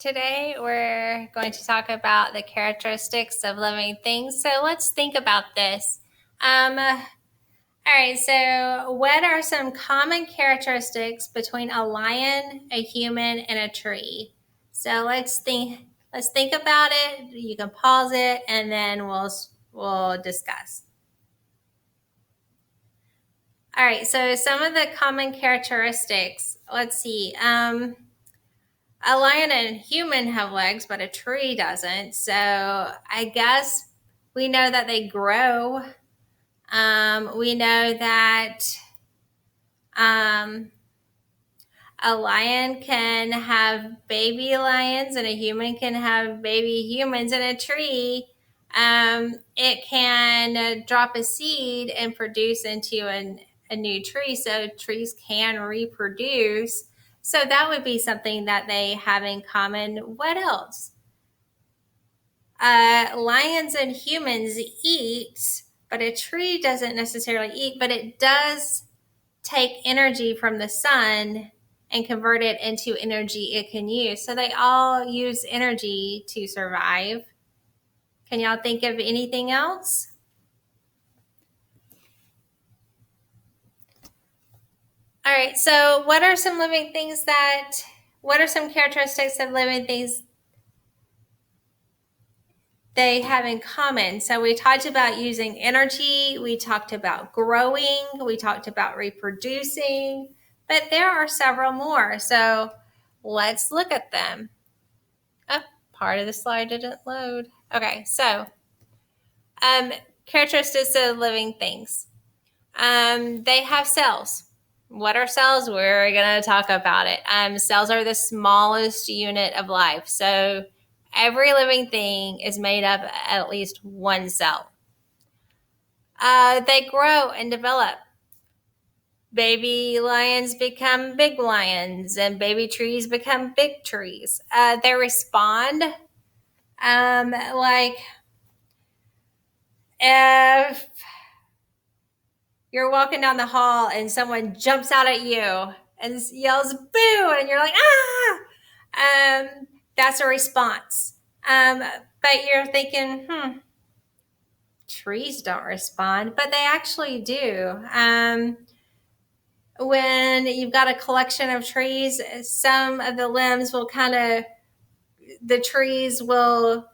today. We're going to talk about the characteristics of living things. So let's think about this. All right, so what are some common characteristics between a lion, a human, and a tree? So let's think about it. You can pause it and then we'll discuss. All right, so some of the common characteristics. Let's see. A lion and a human have legs, but a tree doesn't. So I guess we know that they grow. We know that a lion can have baby lions and a human can have baby humans. And a tree, it can drop a seed and produce into a new tree. So trees can reproduce. So that would be something that they have in common. What else? Lions and humans eat, but a tree doesn't necessarily eat, but it does take energy from the sun and convert it into energy it can use. So they all use energy to survive. Can y'all think of anything else? All right, so what are some characteristics of living things they have in common? So we talked about using energy, we talked about growing, we talked about reproducing, but there are several more. So let's look at them. Oh, part of the slide didn't load. Okay, so characteristics of living things. They have cells. What are cells? We're going to talk about it. Cells are the smallest unit of life. So every living thing is made up of at least one cell. They grow and develop. Baby lions become big lions and baby trees become big trees. They respond like if you're walking down the hall and someone jumps out at you and yells boo and you're like ah, that's a response. But you're thinking trees don't respond, but they actually do. When you've got a collection of trees, some of the limbs will the trees will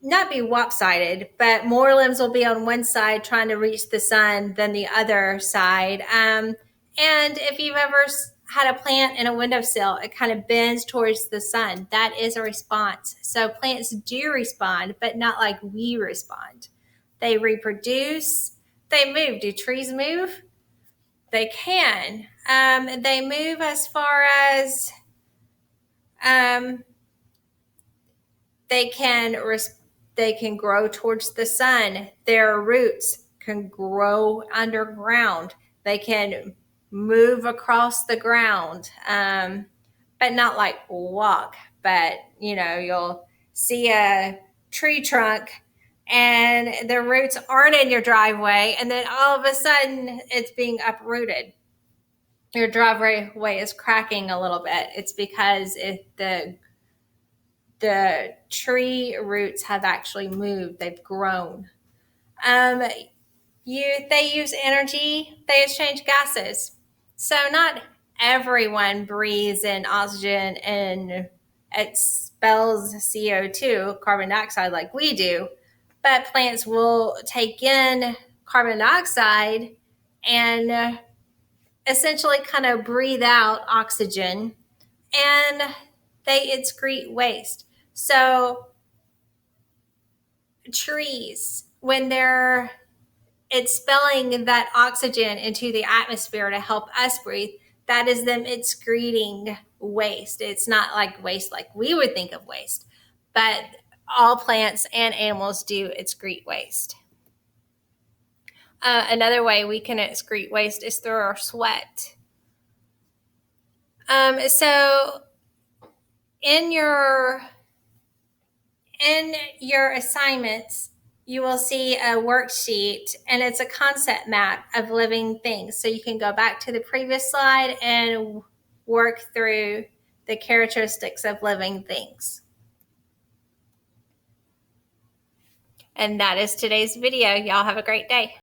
not be lopsided, but more limbs will be on one side trying to reach the sun than the other side. And if you've ever had a plant in a windowsill, it kind of bends towards the sun. That is a response. So plants do respond, but not like we respond. They reproduce, they move. Do trees move? They can. They move as far as they can grow towards the sun. Their roots can grow underground. They can move across the ground, but not like walk. But you'll see a tree trunk and the roots aren't in your driveway, and then all of a sudden it's being uprooted. Your driveway is cracking a little bit. It's because the tree roots have actually moved. They've grown. They use energy. They exchange gases. So not everyone breathes in oxygen and expels CO2, carbon dioxide, like we do. But plants will take in carbon dioxide and essentially kind of breathe out oxygen, and they excrete waste. So trees, when they're expelling that oxygen into the atmosphere to help us breathe, that is them excreting waste. It's not like waste like we would think of waste, but all plants and animals do excrete waste. Another way we can excrete waste is through our sweat. So in your assignments, you will see a worksheet, and it's a concept map of living things. So you can go back to the previous slide and work through the characteristics of living things. And that is today's video. Y'all have a great day.